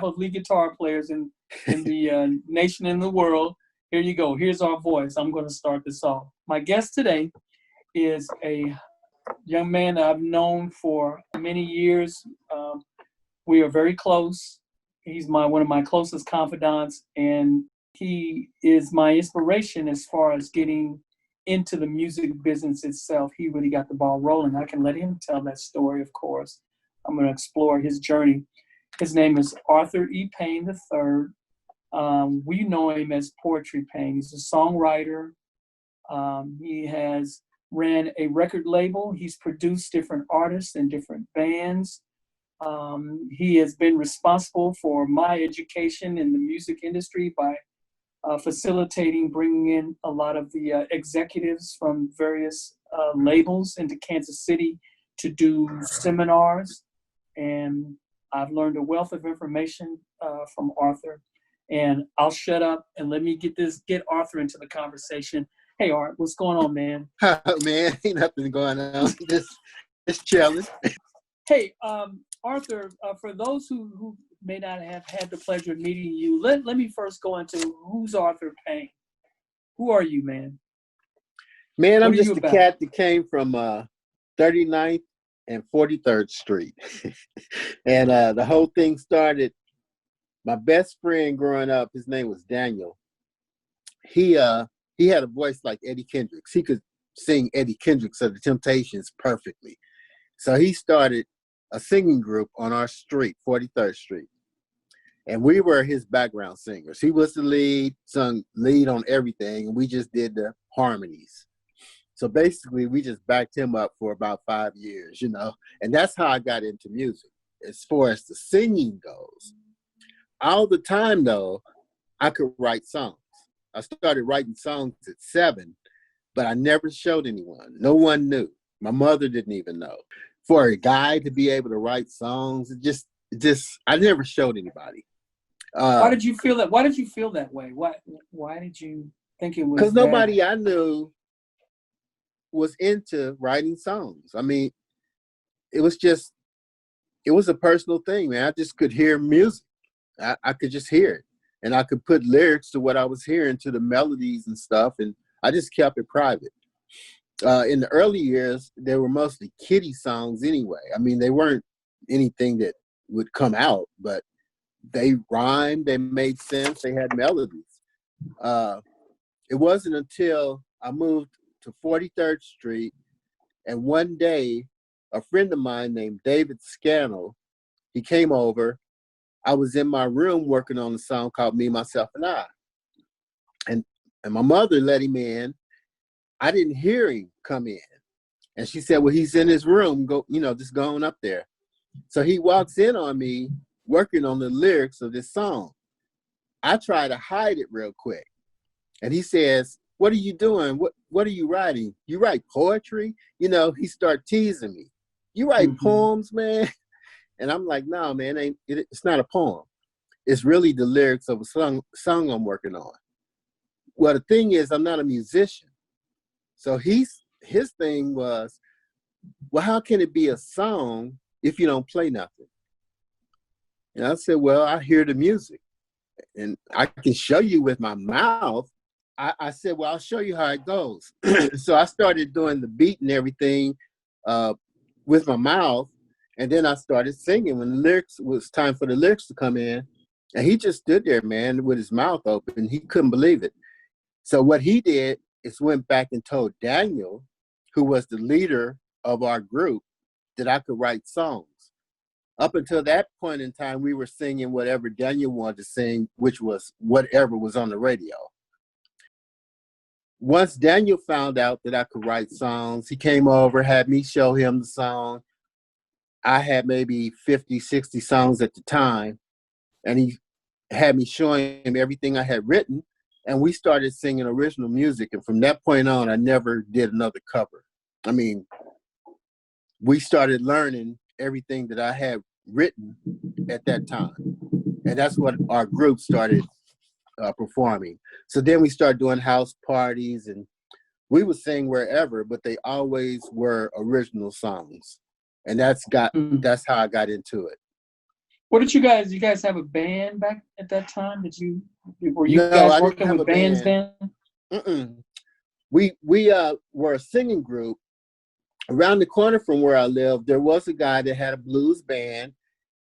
behalf of lead guitar players in the nation and the world, here you go. Here's our voice. I'm going to start this off. My guest today is a young man that I've known for many years. We are very close. He's one of my closest confidants, and he is my inspiration as far as getting into the music business itself. He really got the ball rolling. I can let him tell that story, of course. I'm going to explore his journey. His name is Arthur E. Payne III. We know him as Poetry Payne. He's a songwriter. He has ran a record label. He's produced different artists and different bands. He has been responsible for my education in the music industry by facilitating, bringing in a lot of the executives from various labels into Kansas City to do seminars. And I've learned a wealth of information from Arthur. And I'll shut up and let me get Arthur into the conversation. Hey, Art, what's going on, man? Man, ain't nothing going on. Just chilling. Hey, Arthur, for those who may not have had the pleasure of meeting you, let me first go into who's Arthur Payne. Who are you, man? Man, I'm just the cat that came from 39th and 43rd Street. And the whole thing started, my best friend growing up, his name was Daniel. He had a voice like Eddie Kendricks. He could sing Eddie Kendricks of the Temptations perfectly. So he started a singing group on our street, 43rd Street. And we were his background singers. He was the lead, sung lead on everything, and we just did the harmonies. So basically, we just backed him up for about 5 years, you know, and that's how I got into music. As far as the singing goes, all the time, though, I could write songs. I started writing songs at 7, but I never showed anyone. No one knew. My mother didn't even know. For a guy to be able to write songs, I never showed anybody. Why did you feel that? Why did you feel that way? Why did you think it was? Because nobody I knew was into writing songs. I mean, it was a personal thing, man. I just could hear music. I could just hear it. And I could put lyrics to what I was hearing, to the melodies and stuff. And I just kept it private. In the early years, they were mostly kiddie songs anyway. I mean, they weren't anything that would come out, but they rhymed, they made sense, they had melodies. It wasn't until I moved to 43rd Street, and one day, a friend of mine named David Scannell, he came over. I was in my room working on a song called Me, Myself, and I. And my mother let him in. I didn't hear him come in. And she said, well, he's in his room, just going up there. So he walks in on me working on the lyrics of this song. I try to hide it real quick. And he says, what are you doing? What are you writing? You write poetry? He started teasing me. You write poems, man? And I'm like, no, man, it's not a poem. It's really the lyrics of a song I'm working on. Well, the thing is, I'm not a musician. So his thing was, well, how can it be a song if you don't play nothing? And I said, well, I hear the music and I can show you with my mouth. I said, well, I'll show you how it goes. So I started doing the beat and everything with my mouth. And then I started singing when it was time for the lyrics to come in. And he just stood there, man, with his mouth open. He couldn't believe it. So what he did is went back and told Daniel, who was the leader of our group, that I could write songs. Up until that point in time, we were singing whatever Daniel wanted to sing, which was whatever was on the radio. Once Daniel found out that I could write songs, he came over, had me show him the song. I had maybe 50, 60 songs at the time, and he had me showing him everything I had written, and we started singing original music. And from that point on, I never did another cover. I mean, we started learning everything that I had written at that time. And that's what our group started performing. So then we started doing house parties, and we would sing wherever, but they always were original songs. And that's how I got into it. What did you guys have a band back at that time? Were you No, guys I didn't working have with a bands band. then? Mm-mm. We were a singing group. Around the corner from where I lived, there was a guy that had a blues band,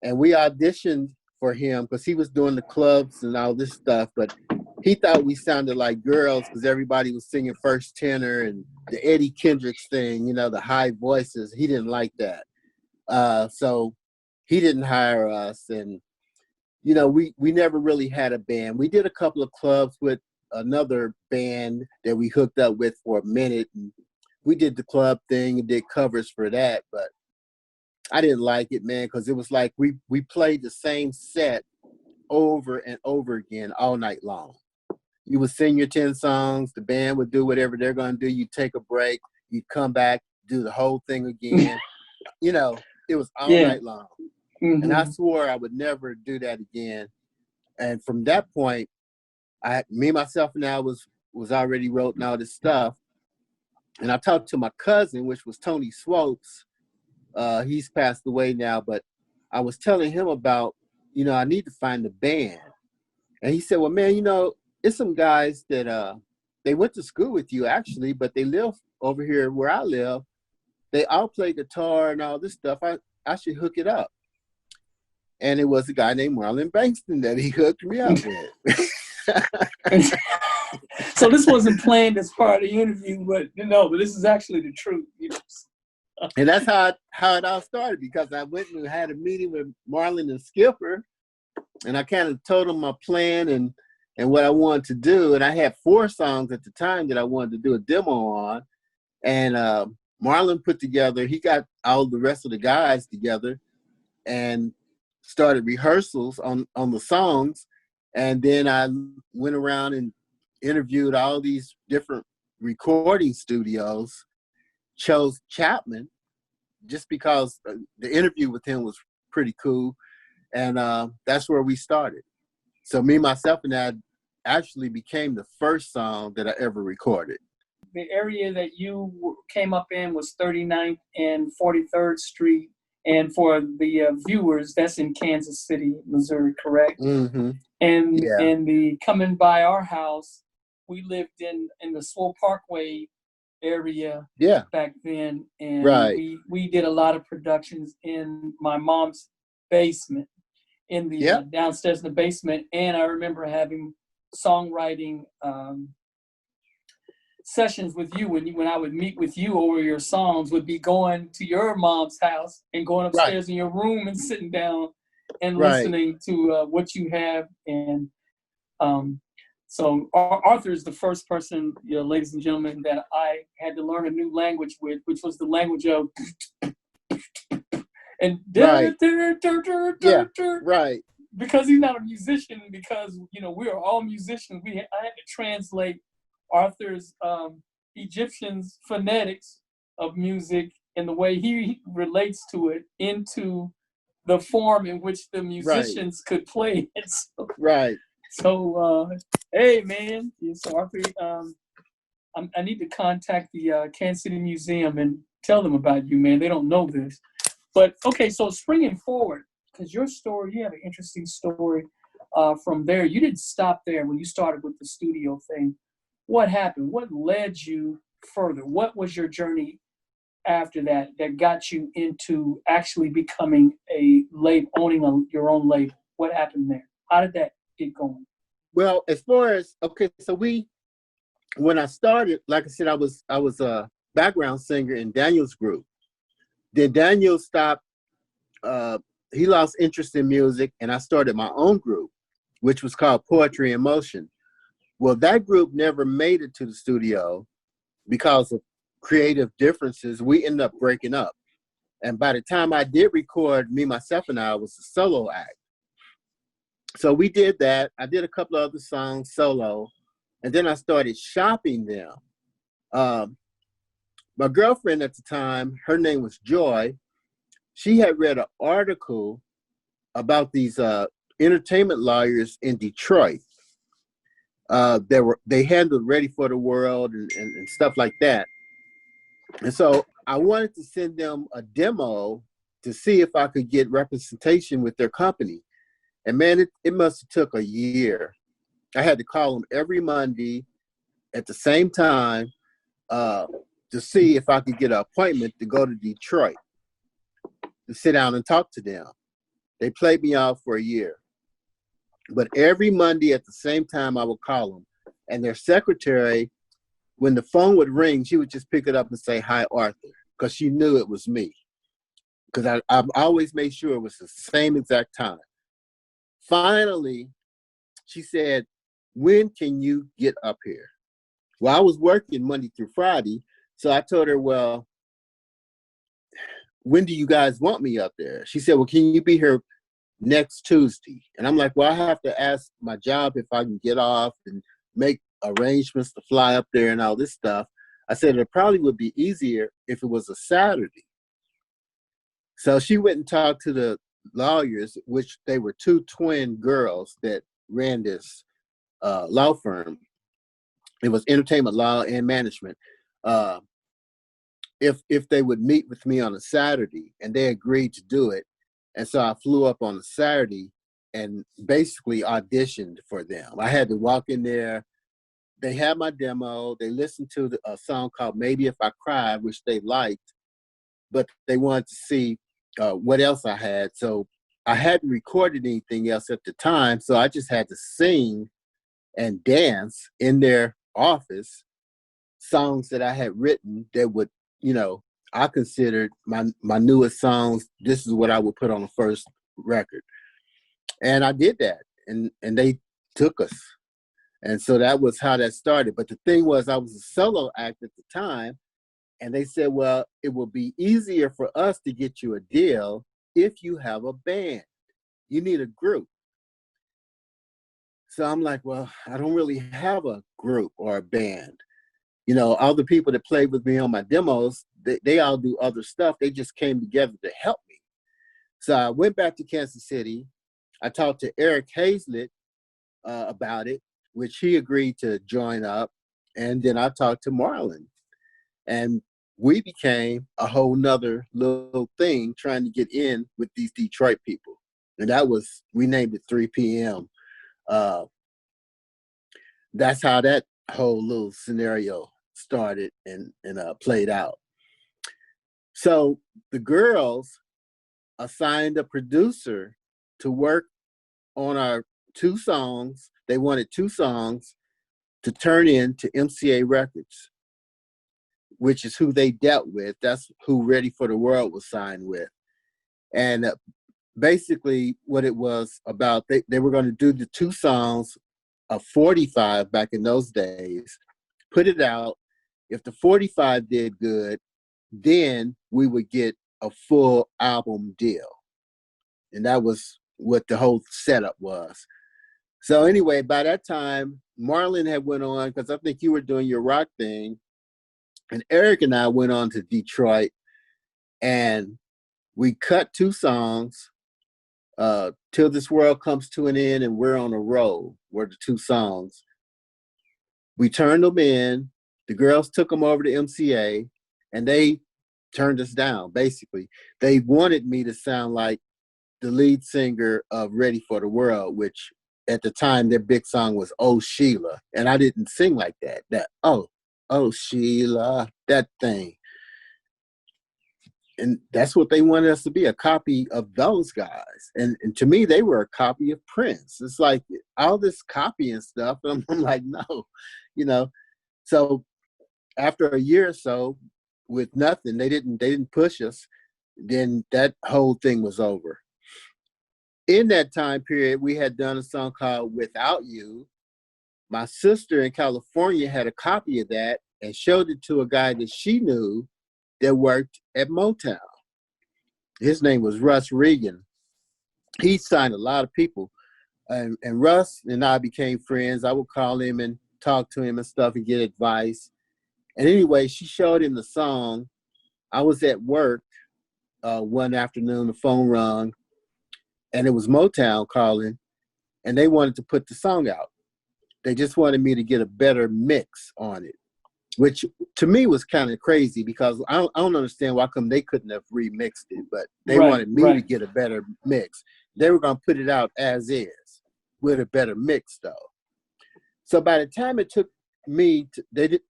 and we auditioned for him because he was doing the clubs and all this stuff. But he thought we sounded like girls because everybody was singing first tenor and the Eddie Kendricks thing, you know, the high voices. He didn't like that. So he didn't hire us. And, you know, we never really had a band. We did a couple of clubs with another band that we hooked up with for a minute. And we did the club thing and did covers for that. But I didn't like it, man, because it was like we played the same set over and over again all night long. You would sing your 10 songs, the band would do whatever they're going to do. You'd take a break, you'd come back, do the whole thing again. You know, it was all Yeah. night long. And I Mm-hmm. swore I would never do that again. And from that point, me, myself, and I was already wrote all this stuff. And I talked to my cousin, which was Tony Swopes. He's passed away now, but I was telling him about, you know, I need to find a band. And he said, well, man, you know, it's some guys that they went to school with you actually, but they live over here where I live. They all play guitar and all this stuff. I should hook it up. And it was a guy named Marlon Bankston that he hooked me up with. So this wasn't planned as part of the interview, but this is actually the truth. And that's how it all started, because I went and had a meeting with Marlon and Skipper, and I kind of told them my plan and what I wanted to do. And I had 4 songs at the time that I wanted to do a demo on. And Marlon put together, he got all the rest of the guys together and started rehearsals on the songs. And then I went around and interviewed all these different recording studios, chose Chapman just because the interview with him was pretty cool. And that's where we started. So me, myself, and I actually became the first song that I ever recorded. The area that you came up in was 39th and 43rd Street. And for the viewers, that's in Kansas City, Missouri, correct? Mm-hmm. And Yeah. and the coming by our house, we lived in the Swole Parkway area back then. And right. we did a lot of productions in my mom's basement, in the downstairs in the basement. And I remember having songwriting sessions with you when I would meet with you over your songs, would be going to your mom's house and going upstairs in your room and sitting down and listening to what you have. And so Arthur is the first person, ladies and gentlemen, that I had to learn a new language with, which was the language of and because he's not a musician, because we are all musicians. I had to translate Arthur's Egyptian's phonetics of music and the way he relates to it into the form in which the musicians could play it. So, hey man, so Arthur, I need to contact the Kansas City Museum and tell them about you, man. They don't know this. But okay, so springing forward, because your story, you have an interesting story from there. You didn't stop there when you started with the studio thing. What happened? What led you further? What was your journey after that got you into actually becoming a label, owning your own label? What happened there? How did that get going? Well, as far as, so when I started, like I said, I was a background singer in Daniel's group. Then Daniel stopped, he lost interest in music, and I started my own group, which was called Poetry in Motion. Well, that group never made it to the studio because of creative differences. We ended up breaking up. And by the time I did record, me, myself, and I was a solo act. So we did that. I did a couple of other songs solo, and then I started shopping them. My girlfriend at the time, her name was Joy. She had read an article about these entertainment lawyers in Detroit. They handled Ready for the World and stuff like that. And so I wanted to send them a demo to see if I could get representation with their company. And man, it must have took a year. I had to call them every Monday at the same time to see if I could get an appointment to go to Detroit to sit down and talk to them. They played me off for a year. But every Monday at the same time, I would call them. And their secretary, when the phone would ring, she would just pick it up and say, "Hi, Arthur," because she knew it was me. Because I always made sure it was the same exact time. Finally, she said, "When can you get up here?" Well, I was working Monday through Friday. So I told her, "Well, when do you guys want me up there?" She said, "Well, can you be here next Tuesday?" And I'm like, "Well, I have to ask my job if I can get off and make arrangements to fly up there and all this stuff." I said, "It probably would be easier if it was a Saturday." So she went and talked to the lawyers, which they were two twin girls that ran this law firm. It was entertainment law and management. Uh, if they would meet with me on a Saturday, and they agreed to do it. And so I flew up on a Saturday and basically auditioned for them. I had to walk in there. They had my demo. They listened to a song called "Maybe If I Cried," which they liked, but they wanted to see what else I had. So I hadn't recorded anything else at the time, so I just had to sing and dance in their office songs that I had written that would, I considered my newest songs. This is what I would put on the first record. And I did that, and they took us. And so that was how that started. But the thing was, I was a solo act at the time, and they said, "Well, it will be easier for us to get you a deal if you have a band. You need a group." So I'm like, "Well, I don't really have a group or a band." All the people that played with me on my demos, they all do other stuff. They just came together to help me. So I went back to Kansas City. I talked to Eric Hazlett about it, which he agreed to join up. And then I talked to Marlon. And we became a whole nother little thing trying to get in with these Detroit people. And we named it 3 p.m. That's how that whole little scenario started and played out. So the girls assigned a producer to work on our 2 songs. They wanted 2 songs to turn in to MCA Records, which is who they dealt with. That's who Ready for the World was signed with. And basically what it was about, they were going to do the 2 songs of 45 back in those days, put it out. If the 45 did good, then we would get a full album deal. And that was what the whole setup was. So anyway, by that time, Marlon had went on, because I think you were doing your rock thing, and Eric and I went on to Detroit, and we cut 2 songs, Till This World Comes to an End and We're on a Roll were the 2 songs. We turned them in. The girls took them over to MCA, and they turned us down, basically. They wanted me to sound like the lead singer of Ready for the World, which at the time their big song was "Oh Sheila," and I didn't sing like that. Oh Sheila, that thing. And that's what they wanted us to be, a copy of those guys. And to me, they were a copy of Prince. It's like all this copying stuff. And I'm like, no, So after a year or so with nothing, they didn't push us. Then that whole thing was over. In that time period, we had done a song called "Without You." My sister in California had a copy of that and showed it to a guy that she knew that worked at Motown. His name was Russ Regan. He signed a lot of people. And Russ and I became friends. I would call him and talk to him and stuff and get advice. And anyway, she showed him the song. I was at work one afternoon, the phone rang, and it was Motown calling, and they wanted to put the song out. They just wanted me to get a better mix on it. which to me was kind of crazy because I don't understand why come they couldn't have remixed it, but they Right, wanted me to get a better mix. They were going to put it out as is with a better mix though. So by the time it took me,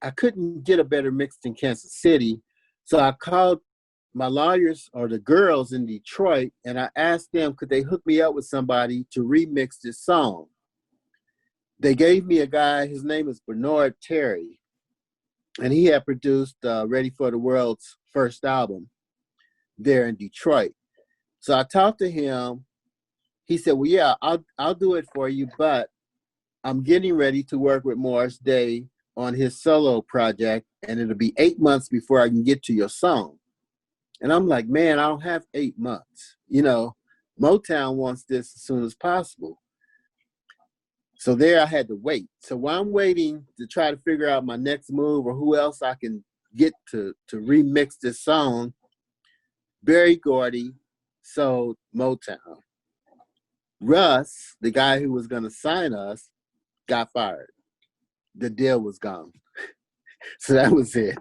I couldn't get a better mix in Kansas City. So I called my lawyers or the girls in Detroit and I asked them, could they hook me up with somebody to remix this song? They gave me a guy, his name is Bernard Terry, and he had produced Ready for the World's first album there in Detroit. So I talked to him. He said, well, yeah, I'll do it for you, but I'm getting ready to work with Morris Day on his solo project, and it'll be 8 months before I can get to your song. And I'm like, man, I don't have 8 months. You know, Motown wants this as soon as possible. So there I had to wait. So while I'm waiting to try to figure out my next move or who else I can get to remix this song, Berry Gordy sold Motown. Russ, the guy who was going to sign us, got fired. The deal was gone. So that was it.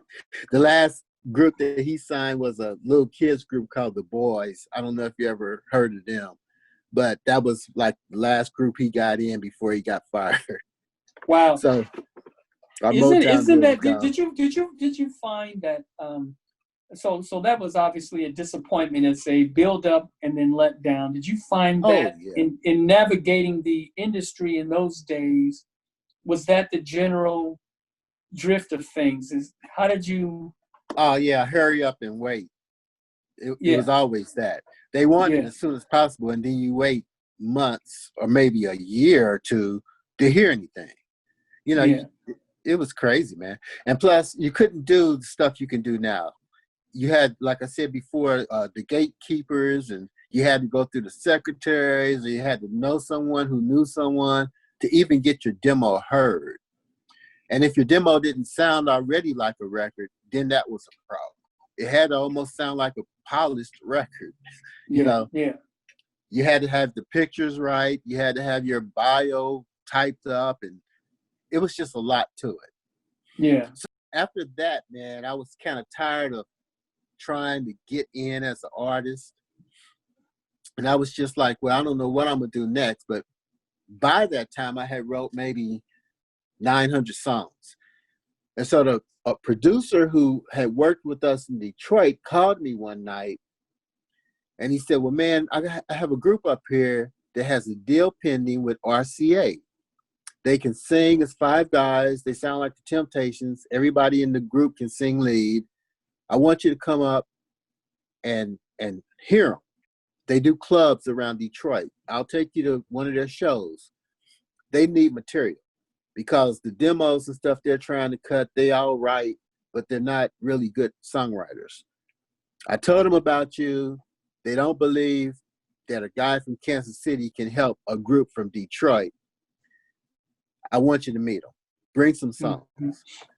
The last group that he signed was a little kids group called The Boys. I don't know if you ever heard of them, but that was like the last group he got in before he got fired. Wow. So our Isn't Motown deal was that gone. did you find that so that was obviously a disappointment. It's a build up and then let down. Did you find that in navigating the industry in those days, was that the general drift of things? How did you? Oh yeah, hurry up and wait. It was always that. They want it as soon as possible, and then you wait months or maybe a year or two to hear anything. You know, it was crazy, man. And plus, you couldn't do the stuff you can do now. You had, like I said before, the gatekeepers, and you had to go through the secretaries, or you had to know someone who knew someone to even get your demo heard. And if your demo didn't sound already like a record, then that was a problem. It had to almost sound like a polished record. You know, you had to have the pictures right. You had to have your bio typed up, and it was just a lot to it. Yeah. So after that, man, I was kind of tired of trying to get in as an artist. And I was just like, well, I don't know what I'm going to do next. But by that time, I had wrote maybe 900 songs. And so a producer who had worked with us in Detroit called me one night. And he said, well, man, I have a group up here that has a deal pending with RCA. They can sing. It's 5 guys. They sound like the Temptations. Everybody in the group can sing lead. I want you to come up and hear them. They do clubs around Detroit. I'll take you to one of their shows. They need material because the demos and stuff they're trying to cut, they all write, but they're not really good songwriters. I told them about you. They don't believe that a guy from Kansas City can help a group from Detroit. I want you to meet him. Bring some songs.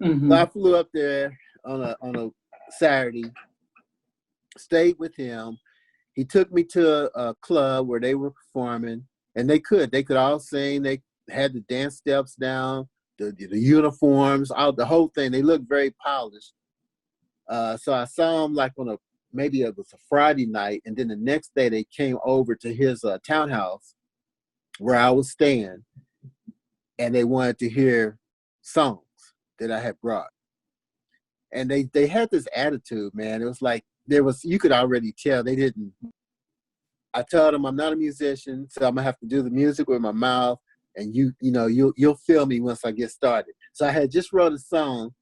Mm-hmm. So I flew up there on a Saturday, stayed with him. He took me to a club where they were performing, and they could all sing. They had the dance steps down, the uniforms, the whole thing. They looked very polished. So I saw him like maybe it was a Friday night, and then the next day they came over to his townhouse where I was staying, and they wanted to hear songs that I had brought. And they had this attitude, man. It was like you could already tell they didn't. I told them I'm not a musician, so I'm gonna have to do the music with my mouth, and you'll feel me once I get started. So I had just wrote a song.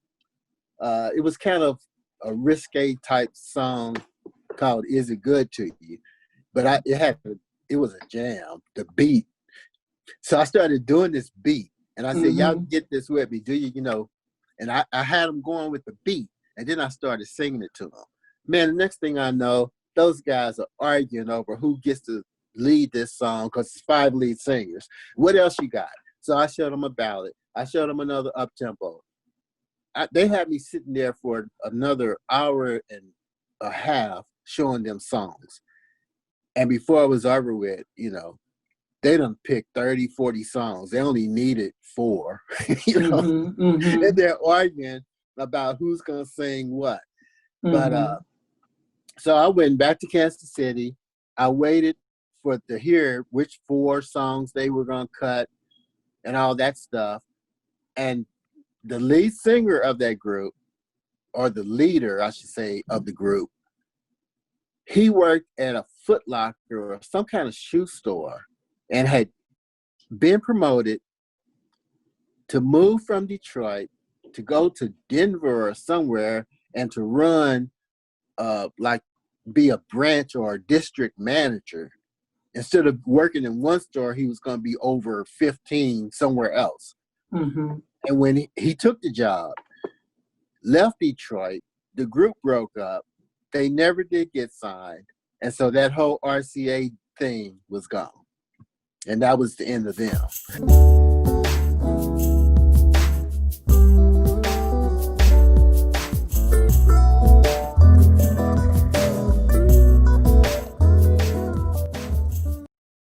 It was kind of a risque type song called "Is It Good to You," but it was a jam. The beat. So I started doing this beat, and I said, "Y'all get this with me, do you?" You know, and I had them going with the beat, and then I started singing it to them. Man, the next thing I know, those guys are arguing over who gets to lead this song because it's 5 lead singers. What else you got? So I showed them a ballad. I showed them another up-tempo. They had me sitting there for another hour and a half showing them songs. And before it was over with, they done picked 30, 40 songs. They only needed 4, And they're arguing. about who's gonna sing what. Mm-hmm. But so I went back to Kansas City. I waited to hear which 4 songs they were gonna cut and all that stuff. And the lead singer of that group, or the leader, I should say, of the group, he worked at a Foot Locker or some kind of shoe store and had been promoted to move from Detroit to go to Denver or somewhere and to run, like be a branch or a district manager. Instead of working in one store, he was going to be over 15 somewhere else. Mm-hmm. And when he took the job, left Detroit, the group broke up. They never did get signed. And so that whole RCA thing was gone. And that was the end of them.